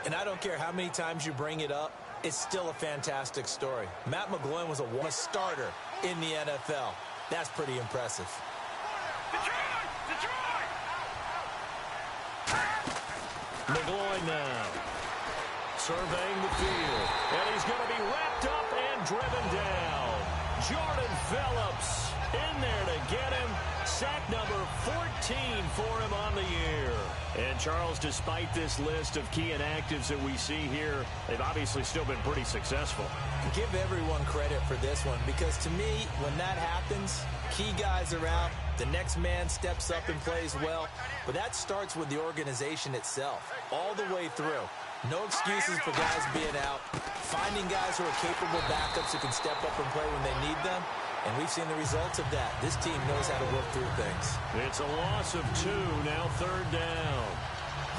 And I don't care how many times you bring it up, it's still a fantastic story. Matt McGloin was a starter in the NFL. That's pretty impressive. McGloin now surveying the field, and he's going to be wrapped up and driven down. Jordan Phillips in there to get him. Sack number 14 for him on the year. And Charles, despite this list of key inactives that we see here, they've obviously still been pretty successful. Give everyone credit for this one, because to me, when that happens, key guys are out, the next man steps up and plays well, but that starts with the organization itself, all the way through. No excuses for guys being out, finding guys who are capable backups who can step up and play when they need them, and we've seen the results of that. This team knows how to work through things. It's a loss of 2, now 3rd down.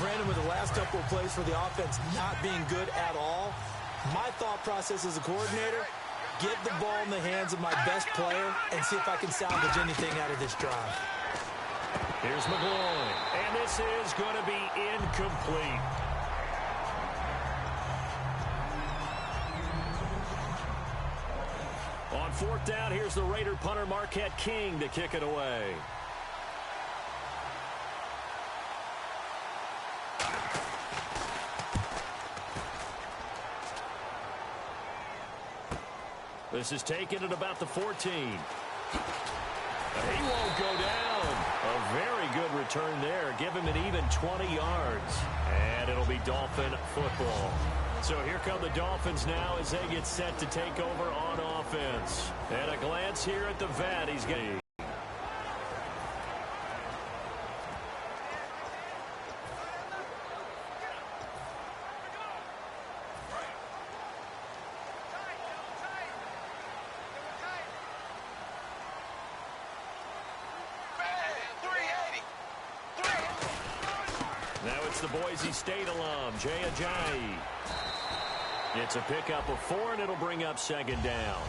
Brandon, with the last couple of plays for the offense not being good at all, my thought process as a coordinator, get the ball in the hands of my best player and see if I can salvage anything out of this drive. Here's McGloin, and this is going to be incomplete. On 4th down, here's the Raider punter Marquette King to kick it away. This is taken at about the 14. He won't go down. A very good return there. Give him an even 20 yards. And it'll be Dolphin football. So here come the Dolphins now as they get set to take over on offense. And a glance here at the vet. He's getting... Now it's the Boise State alum, Jay Ajayi. It's a pickup of 4, and it'll bring up 2nd down.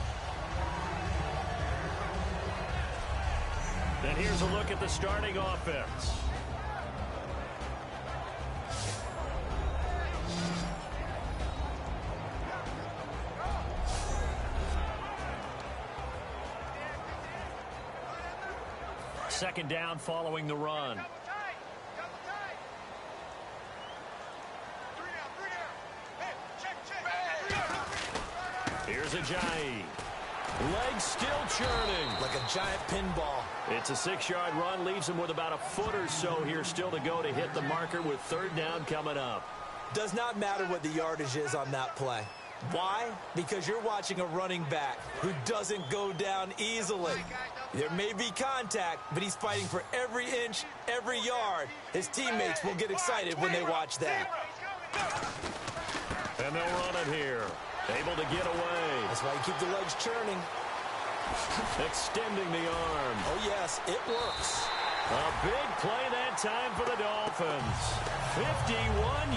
And here's a look at the starting offense. Second down following the run. Here's Ajayi. Legs still churning. Like a giant pinball. It's a 6-yard run. Leaves him with about a foot or so here still to go to hit the marker with 3rd down coming up. Does not matter what the yardage is on that play. Why? Because you're watching a running back who doesn't go down easily. There may be contact, but he's fighting for every inch, every yard. His teammates will get excited when they watch that. And they'll run it here. Able to get away. That's why you keep the legs churning. Extending the arm. Oh, yes, it works. A big play that time for the Dolphins. 51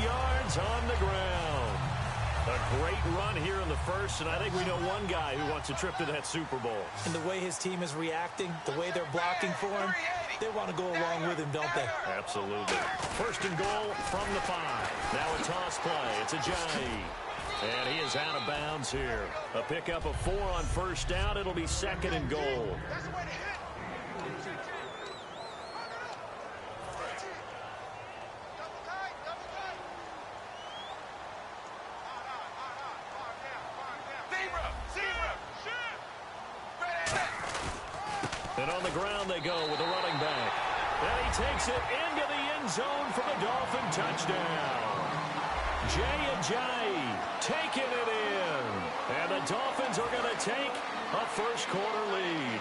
yards on the ground. A great run here in the first, and I think we know one guy who wants a trip to that Super Bowl. And the way his team is reacting, the way they're blocking for him, they want to go along with him, don't they? Absolutely. 1st and goal from the 5. Now a toss play. It's Ajayi. And he is out of bounds here. A pickup of 4 on 1st down. It'll be 2nd and goal. And on the ground they go with the running back. And he takes it into the end zone for the Dolphin touchdown. Jay Ajayi taking it in. And the Dolphins are going to take a 1st quarter lead.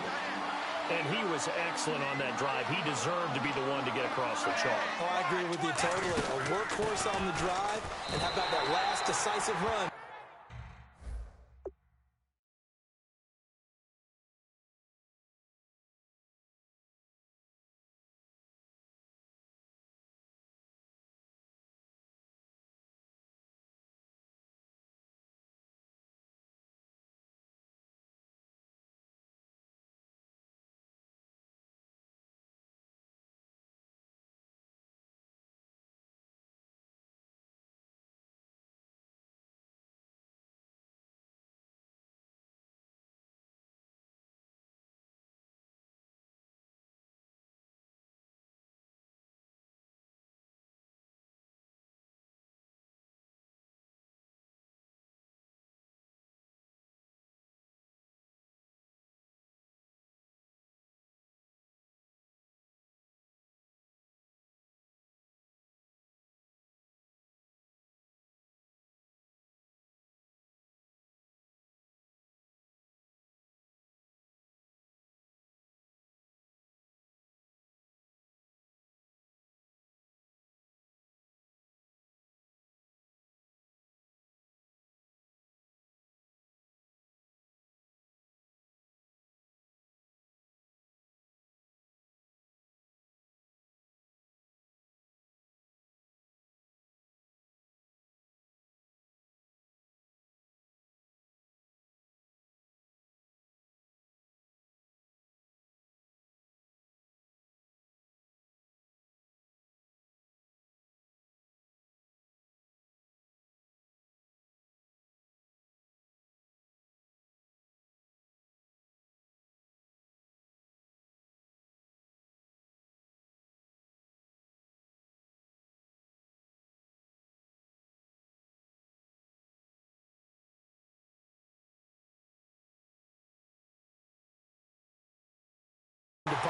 And he was excellent on that drive. He deserved to be the one to get across the chalk. Oh, I agree with you totally. A workhorse on the drive. And how about that last decisive run?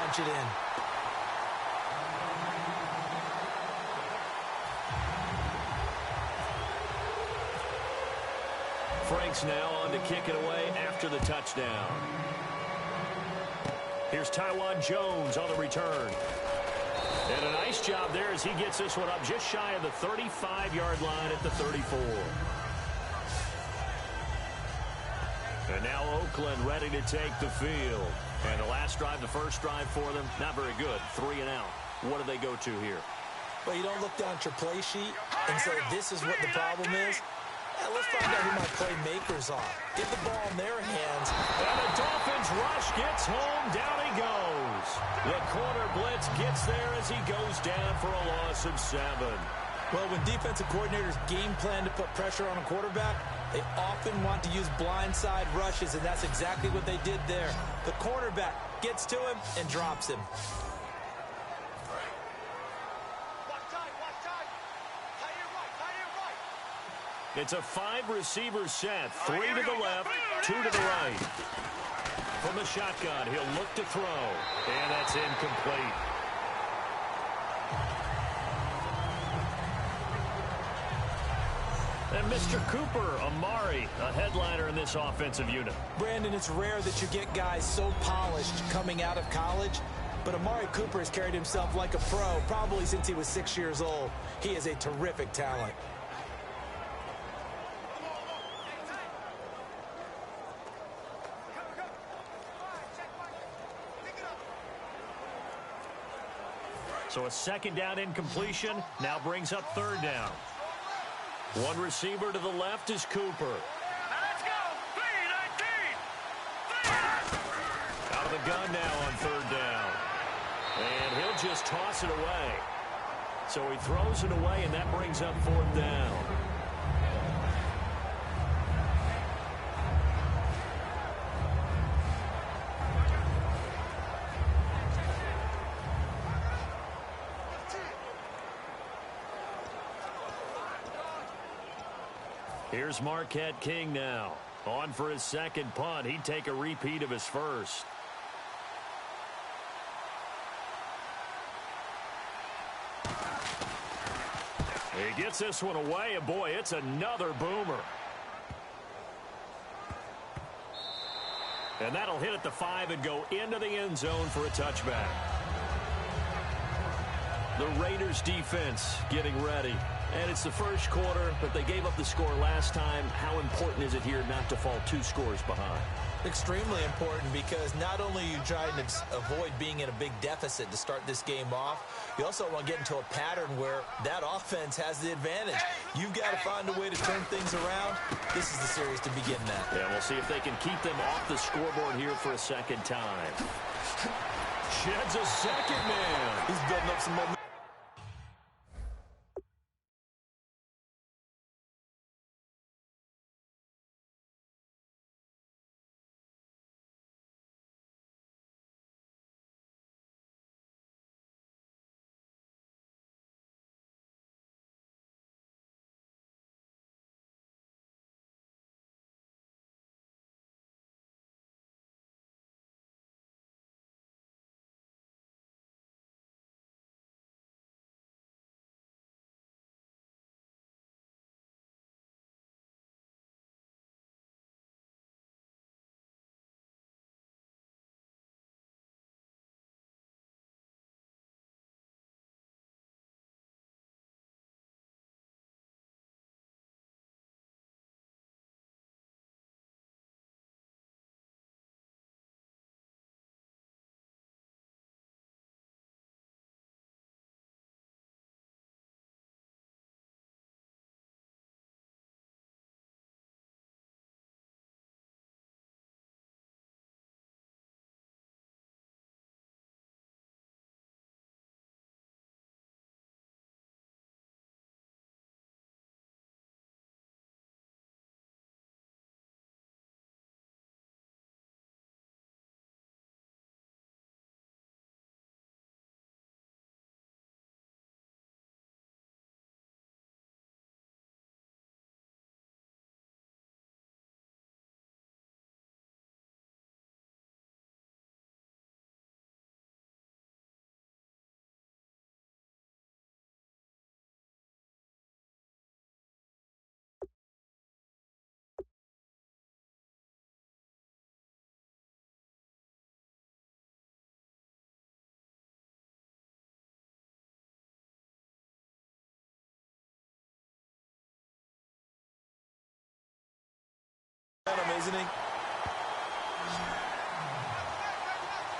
punch it in. Frank's now on to kick it away after the touchdown. Here's Tywan Jones on the return. And a nice job there as he gets this one up just shy of the 35-yard line at the 34. And now Oakland ready to take the field. And the last drive, the first drive for them, not very good. 3 and out. What do they go to here? Well, you don't look down at your play sheet and say, this is what the problem is. Let's find out who my playmakers are. Get the ball in their hands. And the Dolphins rush gets home. Down he goes. The corner blitz gets there as he goes down for a loss of 7. Well, when defensive coordinators game plan to put pressure on a quarterback, they often want to use blindside rushes, and that's exactly what they did there. The cornerback gets to him and drops him. It's a 5-receiver set. 3 to the left, 2 to the right. From the shotgun, he'll look to throw. And that's incomplete. And Mr. Cooper, Amari, a headliner in this offensive unit. Brandon, it's rare that you get guys so polished coming out of college, but Amari Cooper has carried himself like a pro probably since he was 6 years old. He is a terrific talent. So a second down incompletion now brings up third down. One receiver to the left is Cooper. Let's go. 3-19. Out of the gun now on third down. And he'll just toss it away. So he throws it away, and that brings up fourth down. Here's Marquette King now. On for his second punt. He'd take a repeat of his first. He gets this one away, and boy, it's another boomer. And that'll hit at the 5 and go into the end zone for a touchback. The Raiders defense getting ready. And it's the first quarter, but they gave up the score last time. How important is it here not to fall 2 scores behind? Extremely important, because not only are you trying to avoid being in a big deficit to start this game off, you also want to get into a pattern where that offense has the advantage. You've got to find a way to turn things around. This is the series to begin that. Yeah, we'll see if they can keep them off the scoreboard here for a second time. Sheds a second man. He's building up some momentum. isn't he?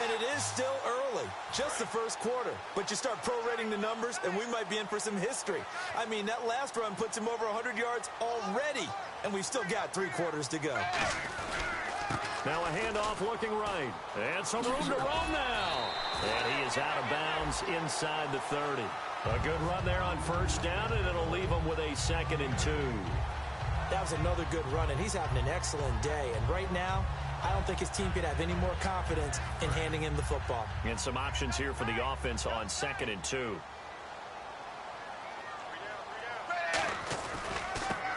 And it is still early, just the first quarter. But you start prorating the numbers, and we might be in for some history. I mean, that last run puts him over 100 yards already, and we've still got 3 quarters to go. Now a handoff looking right. And some room to roam now. And he is out of bounds inside the 30. A good run there on first down, and it'll leave him with a 2nd and 2. That was another good run, and he's having an excellent day. And right now, I don't think his team could have any more confidence in handing him the football. And some options here for the offense on 2nd and 2.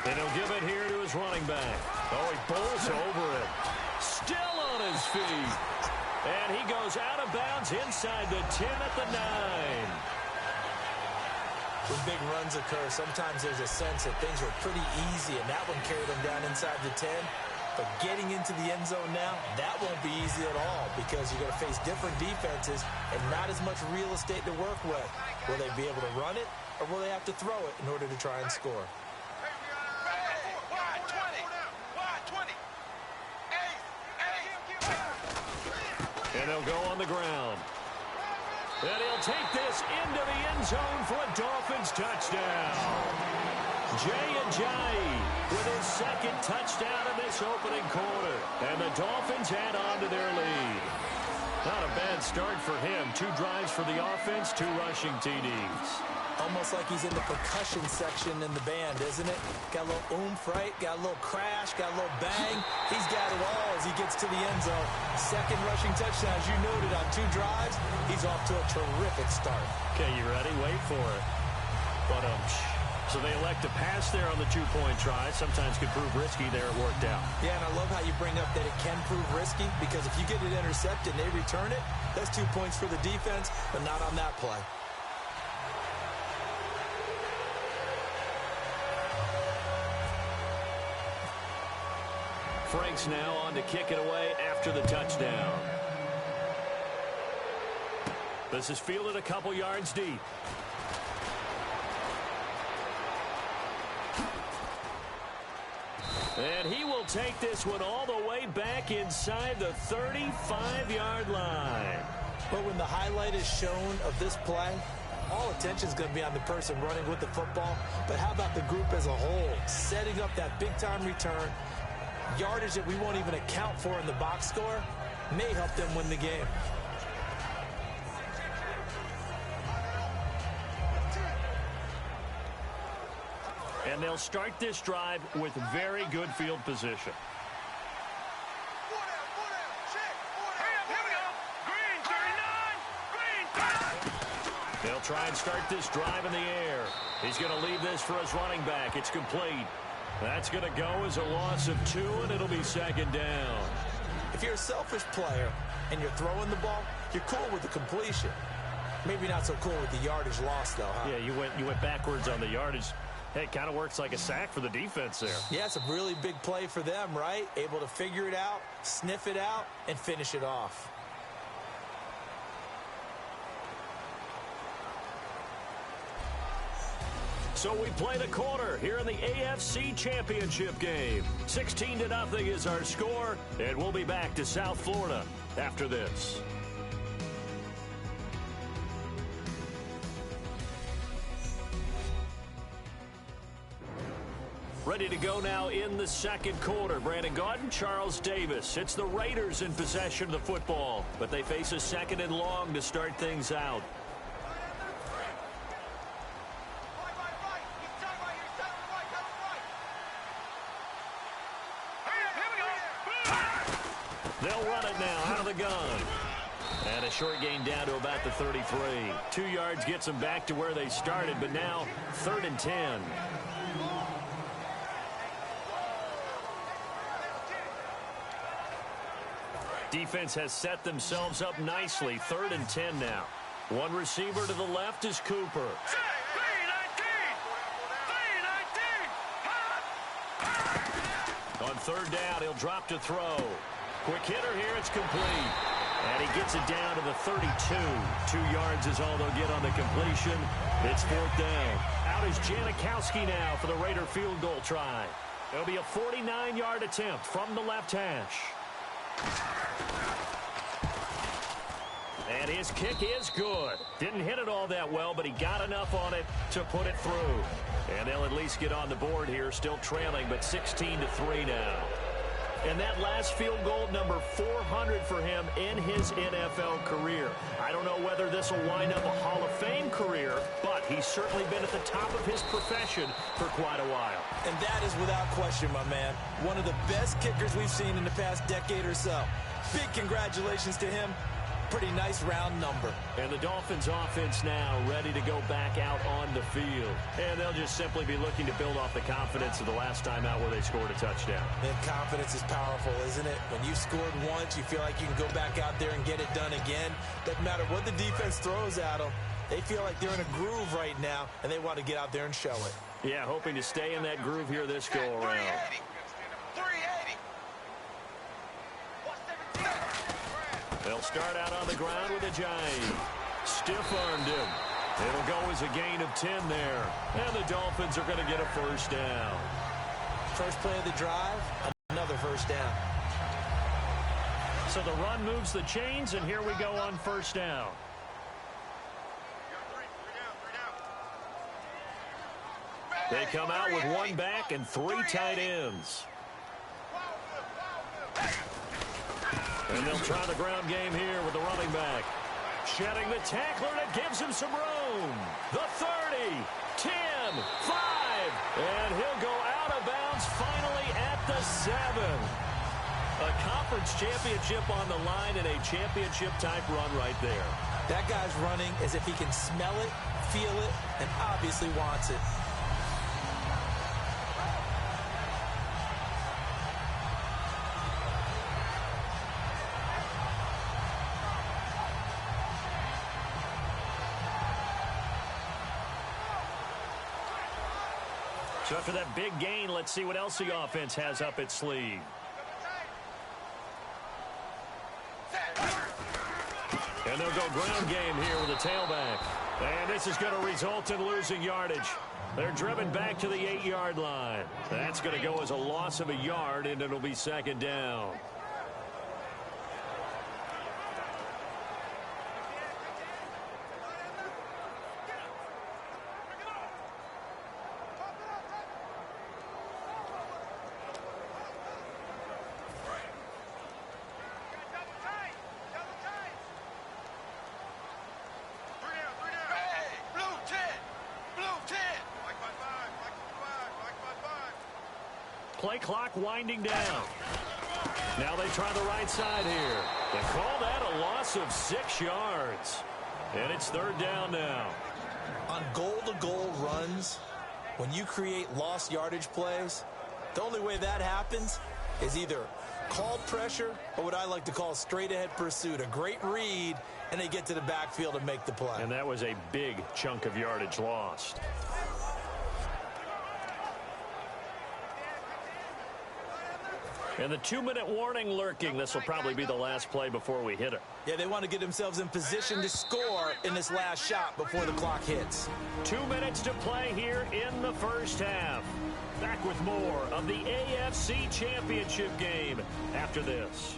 And he'll give it here to his running back. Oh, he bowls over it. Still on his feet. And he goes out of bounds inside the 10 at the 9. When big runs occur, sometimes there's a sense that things were pretty easy, and that one carried him down inside the 10. But getting into the end zone now, that won't be easy at all because you're going to face different defenses and not as much real estate to work with. Will they be able to run it, or will they have to throw it in order to try and score? And they'll go on the ground. And he'll take this into the end zone for a Dolphins touchdown. Jay Ajayi with his 2nd touchdown in this opening quarter. And the Dolphins add on to their lead. Not a bad start for him. 2 drives for the offense, 2 rushing TDs. Almost like he's in the percussion section in the band, isn't it? Got a little oomph, right? Got a little crash, got a little bang. He's got it all as he gets to the end zone. 2nd rushing touchdown, as you noted, on 2 drives. He's off to a terrific start. Okay, you ready? Wait for it. But so they elect to pass there on the 2-point try. Sometimes could prove risky. There it worked out. Yeah, and I love how you bring up that it can prove risky because if you get it intercepted and they return it, that's 2 points for the defense, but not on that play. Franks now on to kick it away after the touchdown. This is fielded a couple yards deep. And he will take this one all the way back inside the 35-yard line. But when the highlight is shown of this play, all attention is going to be on the person running with the football. But how about the group as a whole? Setting up that big-time return, yardage that we won't even account for in the box score, may help them win the game. And they'll start this drive with very good field position. They'll try and start this drive in the air. He's going to leave this for his running back. It's complete. That's going to go as a loss of 2, and it'll be 2nd down. If you're a selfish player and you're throwing the ball, you're cool with the completion. Maybe not so cool with the yardage loss, though, huh? Yeah, you went backwards on the yardage. Hey, it kind of works like a sack for the defense there. Yeah, it's a really big play for them, right? Able to figure it out, sniff it out, and finish it off. So we play the quarter here in the AFC Championship game. 16-0 is our score, and we'll be back to South Florida after this. Ready to go now in the 2nd quarter. Brandon Gaudin, Charles Davis. It's the Raiders in possession of the football, but they face a 2nd and long to start things out. They'll run it now out of the gun. And a short gain down to about the 33. 2 yards gets them back to where they started, but now 3rd and 10. Defense has set themselves up nicely. 3rd and 10 now. One receiver to the left is Cooper. On 3rd down, he'll drop to throw. Quick hitter here, it's complete. And he gets it down to the 32. 2 yards is all they'll get on the completion. It's 4th down. Out is Janikowski now for the Raider field goal try. It'll be a 49-yard attempt from the left hash. And his kick is good. Didn't hit it all that well, but he got enough on it to put it through. And they'll at least get on the board here, still trailing, but 16-3 now. And that last field goal, number 400 for him in his NFL career. I don't know whether this will wind up a Hall of Fame career, but he's certainly been at the top of his profession for quite a while. And that is without question, my man. One of the best kickers we've seen in the past decade or so. Big congratulations to him. Pretty nice round number. And the Dolphins offense now ready to go back out on the field. And they'll just simply be looking to build off the confidence of the last time out where they scored a touchdown. And confidence is powerful, isn't it? When you scored once, you feel like you can go back out there and get it done again. Doesn't matter what the defense throws at them. They feel like they're in a groove right now, and they want to get out there and show it. Yeah, hoping to stay in that groove here this go-around. 380. They'll start out on the ground with a giant. Stiff-armed him. It'll go as a gain of 10 there. And the Dolphins are going to get a first down. First play of the drive, another first down. So the run moves the chains, and here we go on first down. They come out with one back and three tight ends. And they'll try the ground game here with the running back. Shedding the tackler that gives him some room. The 30, 10, 5. And he'll go out of bounds finally at the 7. A conference championship on the line and a championship-type run right there. That guy's running as if he can smell it, feel it, and obviously wants it. So after that big gain, let's see what else the offense has up its sleeve. And they'll go ground game here with a tailback. And this is going to result in losing yardage. They're driven back to the 8-yard line. That's going to go as a loss of a yard, and it'll be second down. Play clock winding down. Now they try the right side here. They call that a loss of 6 yards. And it's third down now. On goal-to-goal runs, when you create lost yardage plays, the only way that happens is either called pressure or what I like to call straight-ahead pursuit. A great read, and they get to the backfield and make the play. And that was a big chunk of yardage lost. And the 2-minute warning lurking. This will probably be the last play before we hit it. Yeah, they want to get themselves in position to score in this last shot before the clock hits. 2 minutes to play here in the first half. Back with more of the AFC Championship game after this.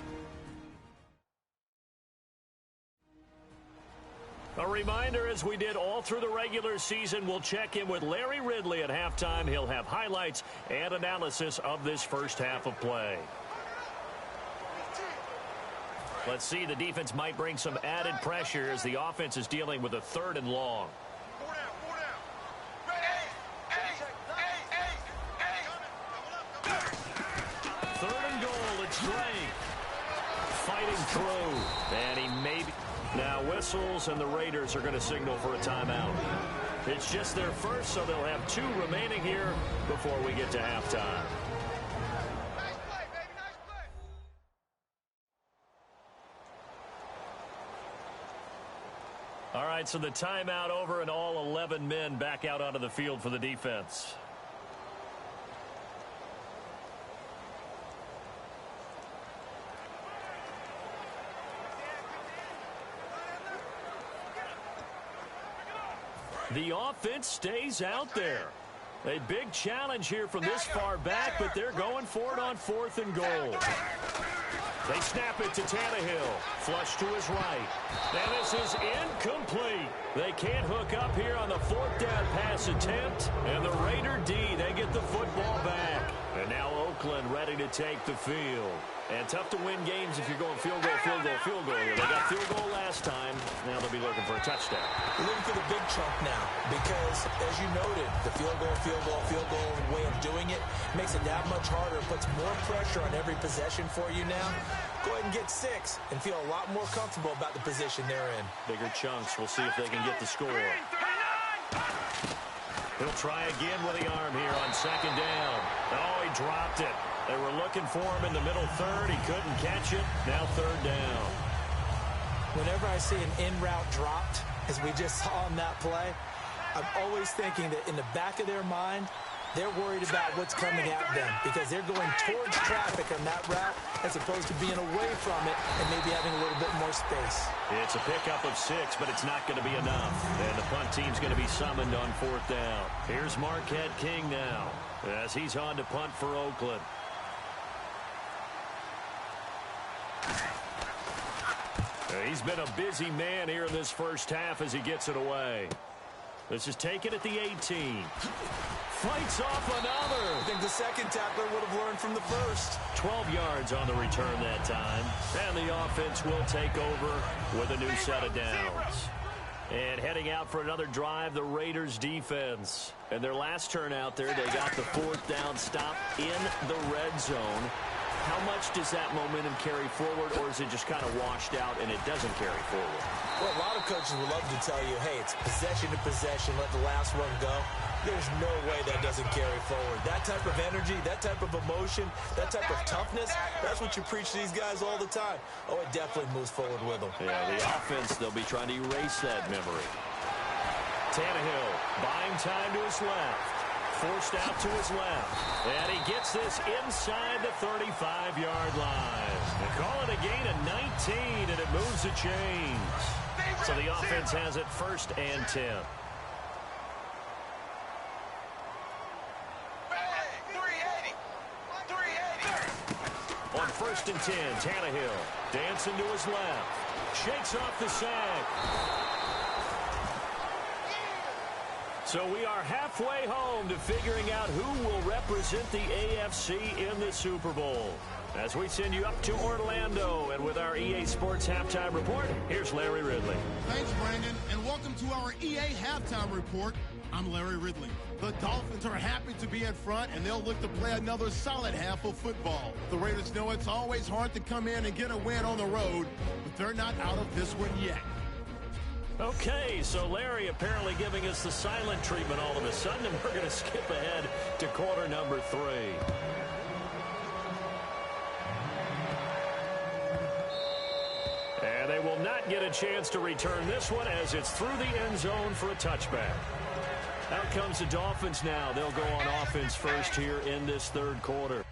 A reminder, as we did all through the regular season, we'll check in with Larry Ridley at halftime. He'll have highlights and analysis of this first half of play. Let's see, the defense might bring some added pressure as the offense is dealing with a 3rd and long. Third and goal, it's Drake. Fighting through, and he may be... Now whistles, and the Raiders are going to signal for a timeout. It's just their first, so they'll have 2 remaining here before we get to halftime. Nice play, baby, nice play. All right, so the timeout over, and all 11 men back out onto the field for the defense. The offense stays out there. A big challenge here from this far back, but they're going for it on 4th and goal. They snap it to Tannehill. Flush to his right. And this is incomplete. They can't hook up here on the 4th down pass attempt. And the Raider D, they get the football back. And now Oakland ready to take the field. And tough to win games if you're going field goal, field goal, field goal here. They got field goal last time. Now they'll be looking for a touchdown. We're looking for the big chunk now because, as you noted, the field goal way of doing it makes it that much harder, puts more pressure on every possession for you now. Go ahead and get 6 and feel a lot more comfortable about the position they're in. Bigger chunks. We'll see if they can get the score. He'll try again with the arm here on 2nd down. Oh, he dropped it. They were looking for him in the middle third. He couldn't catch it. Now 3rd down. Whenever I see an in-route dropped, as we just saw on that play, I'm always thinking that in the back of their mind, they're worried about what's coming at them because they're going towards traffic on that route as opposed to being away from it and maybe having a little bit more space. It's a pickup of 6, but it's not going to be enough. And the punt team's going to be summoned on 4th down. Here's Marquette King now as he's on to punt for Oakland. He's been a busy man here in this first half as he gets it away. This is taken at the 18. Fights off another. I think the second tackler would have learned from the first. 12 yards on the return that time. And the offense will take over with a new set of downs. And heading out for another drive, the Raiders defense. And their last turn out there, they got the 4th down stop in the red zone. How much does that momentum carry forward, or is it just kind of washed out and it doesn't carry forward? Well, a lot of coaches would love to tell you, hey, it's possession to possession, let the last one go. There's no way that doesn't carry forward. That type of energy, that type of emotion, that type of toughness, that's what you preach to these guys all the time. Oh, it definitely moves forward with them. Yeah, the offense, they'll be trying to erase that memory. Tannehill buying time to his left. Forced out to his left. And he gets this inside the 35-yard line. They call it a gain of 19, and it moves the chains. So the offense has it 1st and 10. On 1st and 10, Tannehill dancing to his left. Shakes off the sack. So we are halfway home to figuring out who will represent the AFC in the Super Bowl. As we send you up to Orlando, and with our EA Sports Halftime Report, here's Larry Ridley. Thanks, Brandon, and welcome to our EA Halftime Report. I'm Larry Ridley. The Dolphins are happy to be in front, and they'll look to play another solid half of football. The Raiders know it's always hard to come in and get a win on the road, but they're not out of this one yet. Okay, so Larry apparently giving us the silent treatment all of a sudden, and we're going to skip ahead to quarter number 3. And they will not get a chance to return this one as it's through the end zone for a touchback. Out comes the Dolphins now. They'll go on offense first here in this 3rd quarter.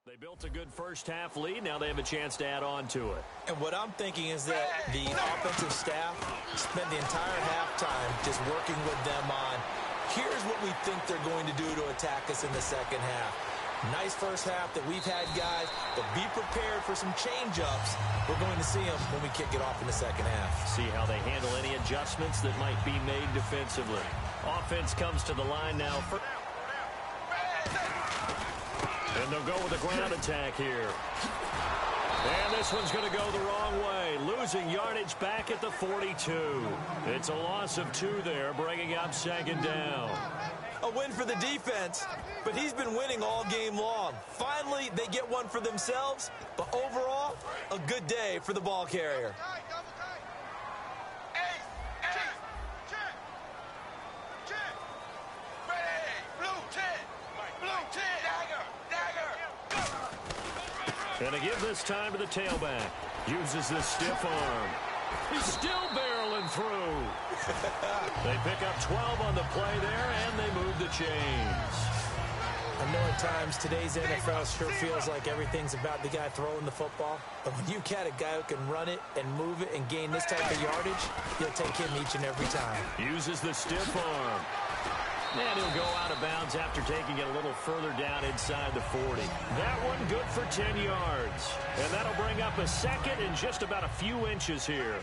They built a good first-half lead. Now they have a chance to add on to it. And what I'm thinking is that the offensive staff spent the entire halftime just working with them on, here's what we think they're going to do to attack us in the second half. Nice first half that we've had, guys, but be prepared for some change-ups. We're going to see them when we kick it off in the second half. See how they handle any adjustments that might be made defensively. Offense comes to the line now for And they'll go with a ground attack here. And this one's going to go the wrong way, losing yardage back at the 42. It's a loss of 2 there, bringing up 2nd down. A win for the defense, but he's been winning all game long. Finally, they get one for themselves, but overall, a good day for the ball carrier. And to give this time to the tailback. Uses this stiff arm. He's still barreling through. They pick up 12 on the play there, and they move the chains. I know at times today's NFL sure feels like everything's about the guy throwing the football. But when you got a guy who can run it and move it and gain this type of yardage, you'll take him each and every time. Uses the stiff arm. And he'll go out of bounds after taking it a little further down inside the 40. That one good for 10 yards. And that'll bring up a 2nd and just about a few inches here.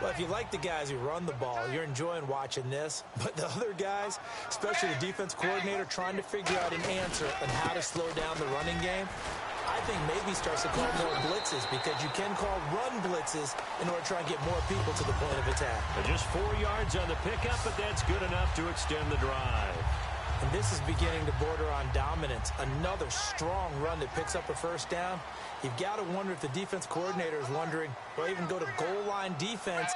Well, if you like the guys who run the ball, you're enjoying watching this. But the other guys, especially the defense coordinator, trying to figure out an answer on how to slow down the running game, I think maybe starts to call more blitzes, because you can call run blitzes in order to try and get more people to the point of attack. Just 4 yards on the pickup, but that's good enough to extend the drive. And this is beginning to border on dominance. Another strong run that picks up a 1st down. You've got to wonder if the defense coordinator is wondering, well, even go to goal line defense.